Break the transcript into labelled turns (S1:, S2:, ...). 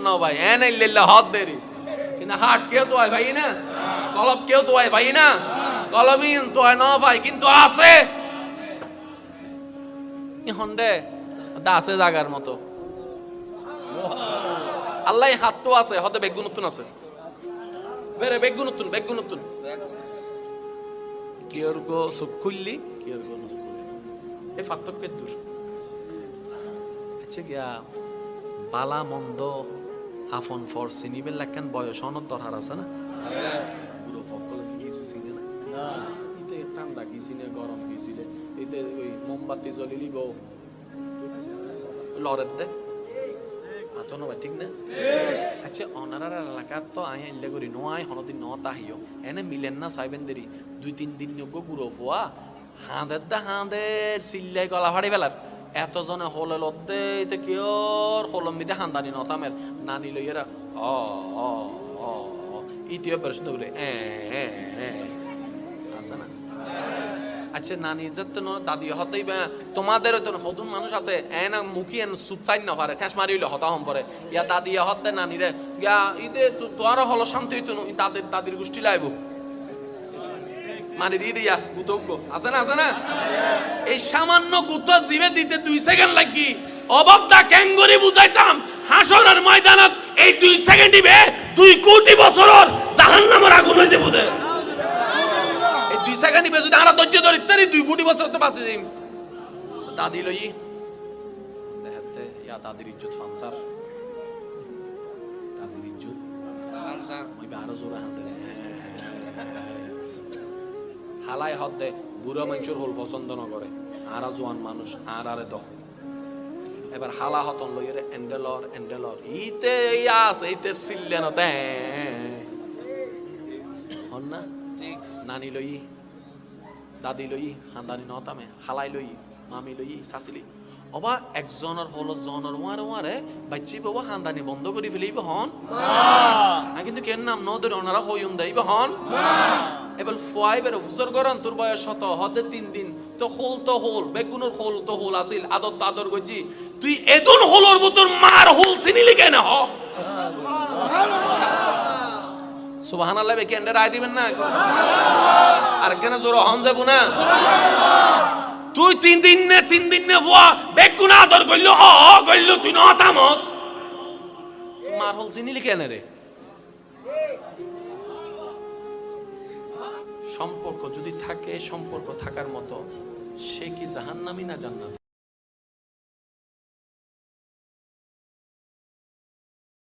S1: না ভাই এন ইল্লাল্লাহ হাত দেরি কিন্তু হাট কেউ তো হয় ভাই না কলব কেউ তো হয় ভাই না কলবিন তো হয় না ভাই কিন্তু আছে হন্ডে দা আছে জাগার মতো আল্লাহ হাত তো আছে হতে বেগুন নতুন আছে বেরে বেগুন নতুন কি ওর গো সব খুললি কি ওর গো এই পার্থক্য দূর আচ্ছা গিয়া বালা মন্দ আফন ফর সিনিবেল লাগান বয়স অনত দরকার আছে না পুরো ফকল কিছু সিনে না ইতে ঠান্ডা কি সিনে গরম কি সিনে ইতে ওই মোমবাতি জ্বলিলি গো লরেত দে আতনো ভাই ঠিক না আচ্ছা অনারার এলাকার তো আই ইল্লে করি নয় হনদিন ন তাহিও এনে মিলেন না সাইবেন দেরি 2-3 দিন নগো গুরো ফোয়া হাঁদের সিল্লাই গলা ফাড়ি বেলার এতজনে হলে লতে এতে কিয়র হলমিতে হান্দানি নতামের নানি লইয়েরা ইতিও প্রশ্ন বলে আছে না আচ্ছা নানি যেতে দাদি হতেই তোমাদের তো হদুন মানুষ আছে এনা মুখি এন সুপসাইন না পারে ঠেস মারি হইলে হতা হম পরে ইয়া দাদি হতে নানি রে ইয়া ইতে তোর হলো শান্তি হইতো দাদির গোষ্ঠী লাইব মানে দিয়ে দিয়া গুতজ্ঞ আছে না এই সামান্য গুত জিবে দিতে 2 সেকেন্ড লাগি অবক্তা ক্যাঙ্গরি বুঝাইতাম হাসরের ময়দানত এই 2 সেকেন্ড দিবে 2 কোটি বছরের জাহান্নামের আগুন হয়ে যাবে বুঝে এই 2 সেকেন্ড দিবে যদি আমরা ধৈর্য ধরি তারি 2 কোটি বছর তো বাঁচে যাই দাদি লই দেখতে ইয়া দাদির ইজ্জত ফানসার দাদির ইজ্জত ফানসার ওই আরো জোরে হাতে হালাই হতে বুড়ো মানুষের হল পছন্দ ন করে আরা জোয়ান মানুষ আরে দহ এবার হালা হতন লইরে এন্ডেলর ইতে ইয়াস এইতে সিল্লেন দে হন না নানি লই দাদি লই হান্দানি নতামে হালাই লই মামি লই সাসিলি অবা একজনের হলো জনের ওয়ারে বাচ্চি বাবা হান্দানি বন্ধ করে ফেলিব হন না কিন্তু কেন নাম নদরে ওনারা হইম দেইব হন এবার ফুয়াইবের হুজুর গরন তোর বয়স হত হতে 3 দিন তো হোল বেগুনের হোল তো হোল আসিল আদর গজি তুই এদুন হোলর বুতর মার হোল চিনিলি কেন হ সুবহানাল্লাহ বে কেন্ডে রায় দিবেন না আর কেন জোর হন যাব না তুই 3 দিন নে ফুয়া বেগুন আদর কইলো কইলো তুই না তামস মার হোল চিনিলি কেন রে সম্পর্ক যদি থাকে সম্পর্ক থাকার মতো সে কি জাহান্নামী না জান্নাত